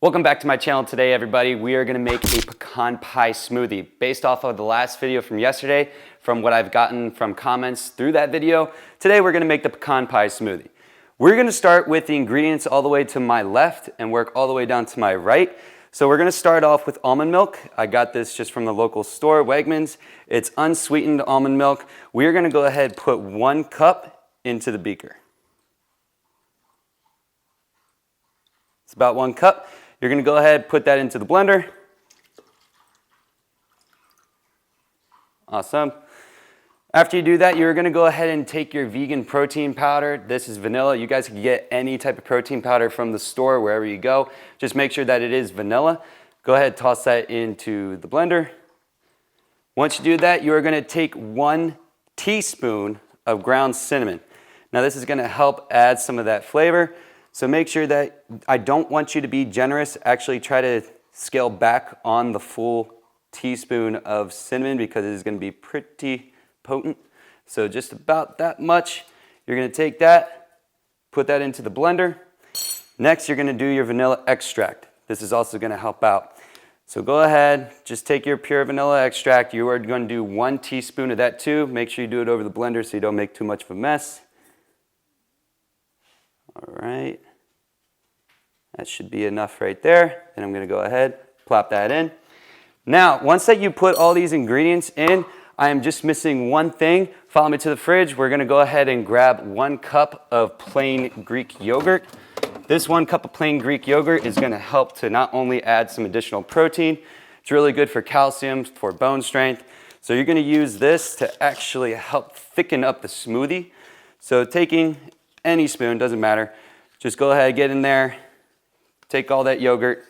Welcome back to my channel today, everybody. We are gonna make a pecan pie smoothie based off of the last video from yesterday, from what I've gotten from comments through that video. Today, we're gonna make the pecan pie smoothie. We're gonna start with the ingredients all the way to my left and work all the way down to my right. So we're gonna start off with almond milk. I got this just from the local store, Wegmans. It's unsweetened almond milk. We're gonna go ahead and put 1 cup into the beaker. It's about 1 cup. You're gonna go ahead and put that into the blender. Awesome. After you do that, you're gonna go ahead and take your vegan protein powder. This is vanilla. You guys can get any type of protein powder from the store, wherever you go. Just make sure that it is vanilla. Go ahead and toss that into the blender. Once you do that, you are gonna take 1 teaspoon of ground cinnamon. Now this is gonna help add some of that flavor. So make sure that, I don't want you to be generous. Actually try to scale back on the full teaspoon of cinnamon because it is going to be pretty potent. So just about that much. You're going to take that, put that into the blender. Next, you're going to do your vanilla extract. This is also going to help out. So go ahead, just take your pure vanilla extract. You are going to do 1 teaspoon of that too. Make sure you do it over the blender so you don't make too much of a mess. All right, that should be enough right there. And I'm gonna go ahead, plop that in. Now, once that you put all these ingredients in, I am just missing one thing. Follow me to the fridge. We're gonna go ahead and grab 1 cup of plain Greek yogurt. This 1 cup of plain Greek yogurt is gonna help to not only add some additional protein, it's really good for calcium, for bone strength. So you're gonna use this to actually help thicken up the smoothie. So taking any spoon, doesn't matter. Just go ahead, get in there, take all that yogurt,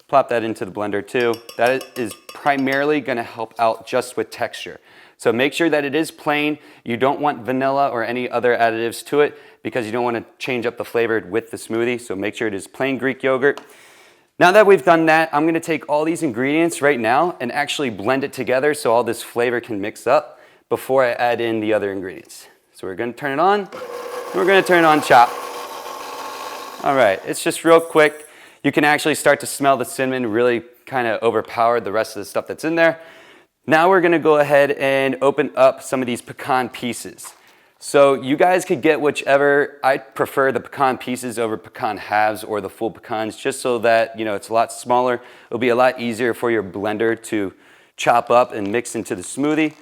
plop that into the blender too. That is primarily gonna help out just with texture. So make sure that it is plain. You don't want vanilla or any other additives to it because you don't wanna change up the flavor with the smoothie. So make sure it is plain Greek yogurt. Now that we've done that, I'm gonna take all these ingredients right now and actually blend it together so all this flavor can mix up before I add in the other ingredients. So we're gonna turn it on. We're gonna turn on chop. All right, it's just real quick. You can actually start to smell the cinnamon really kind of overpower the rest of the stuff that's in there. Now we're gonna go ahead and open up some of these pecan pieces. So you guys could get whichever. I prefer the pecan pieces over pecan halves or the full pecans just so that, you know, it's a lot smaller. It'll be a lot easier for your blender to chop up and mix into the smoothie.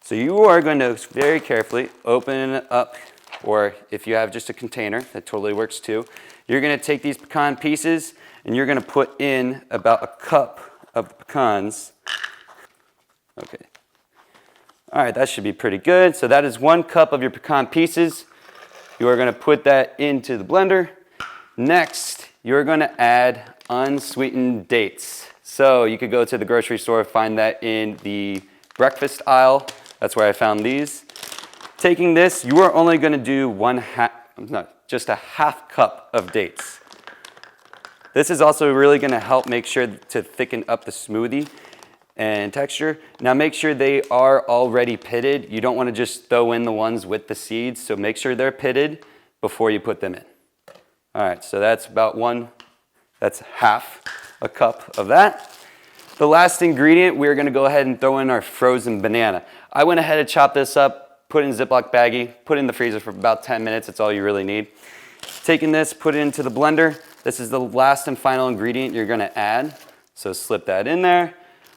So you are going to very carefully open up, or if you have just a container, that totally works too. You're gonna take these pecan pieces and you're gonna put in about 1 cup of the pecans. Okay. All right, that should be pretty good. So that is 1 cup of your pecan pieces. You are gonna put that into the blender. Next, you're gonna add unsweetened dates. So you could go to the grocery store, find that in the breakfast aisle. That's where I found these. Taking this, you are only gonna do just a half cup of dates. This is also really gonna help make sure to thicken up the smoothie and texture. Now make sure they are already pitted. You don't wanna just throw in the ones with the seeds, so make sure they're pitted before you put them in. All right, so that's that's half a cup of that. The last ingredient, we're gonna go ahead and throw in our frozen banana. I went ahead and chopped this up, put it in a Ziploc baggie, put it in the freezer for about 10 minutes. That's all you really need. Taking this, put it into the blender. This is the last and final ingredient you're gonna add. So slip that in there.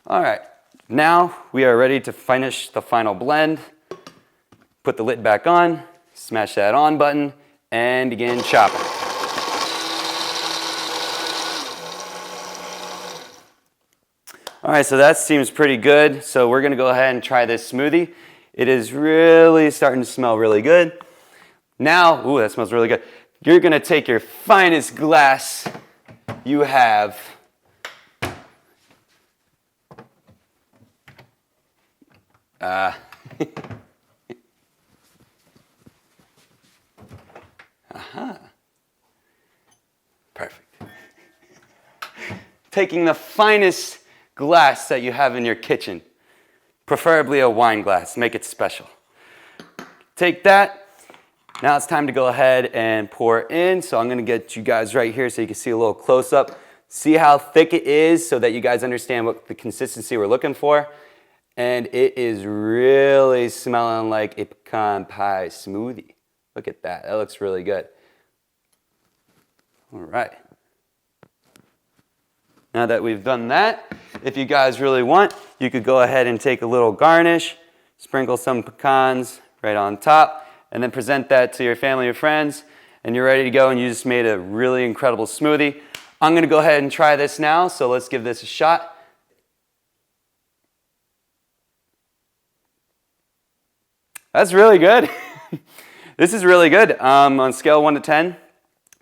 All right, now we are ready to finish the final blend. Put the lid back on, smash that on button, and begin chopping. All right, so that seems pretty good. So we're gonna go ahead and try this smoothie. It is really starting to smell really good. Now, ooh, that smells really good. You're gonna take your finest glass you have. Perfect. Taking the finest glass that you have in your kitchen, preferably a wine glass, make it special. Take that. Now it's time to go ahead and pour in. So I'm gonna get you guys right here so you can see a little close up. See how thick it is so that you guys understand what the consistency we're looking for. And it is really smelling like a pecan pie smoothie. Look at that. That looks really good. All right. Now that we've done that, if you guys really want, you could go ahead and take a little garnish, sprinkle some pecans right on top, and then present that to your family or friends, and you're ready to go, and you just made a really incredible smoothie. I'm going to go ahead and try this now, so let's give this a shot. That's really good. This is really good. On a scale of 1 to 10,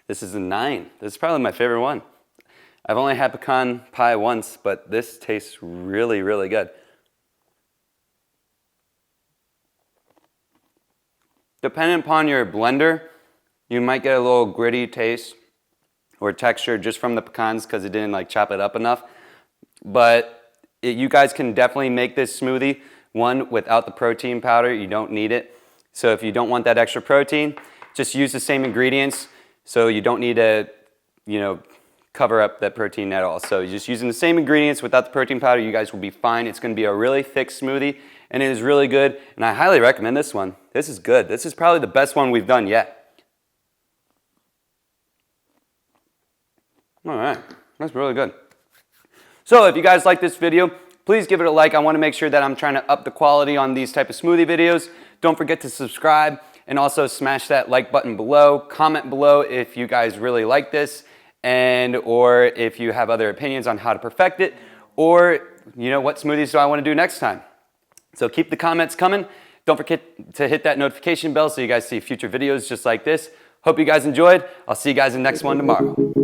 this is a 9. This is probably my favorite one. I've only had pecan pie once, but this tastes really, really good. Depending upon your blender, you might get a little gritty taste or texture just from the pecans because it didn't like chop it up enough. But you guys can definitely make this smoothie, one, without the protein powder. You don't need it. So if you don't want that extra protein, just use the same ingredients so you don't need to, cover up that protein at all. So just using the same ingredients without the protein powder, you guys will be fine. It's going to be a really thick smoothie, and it is really good, and I highly recommend this one. This is good. This is probably the best one we've done yet. All right, that's really good. So if you guys like this video, please give it a like. I want to make sure that I'm trying to up the quality on these type of smoothie videos. Don't forget to subscribe, and also smash that like button below. Comment below if you guys really like this, or if you have other opinions on how to perfect it, or what smoothies do I want to do next time. So keep the comments coming. Don't forget to hit that notification bell so you guys see future videos just like this. Hope you guys enjoyed. I'll see you guys in the next one tomorrow.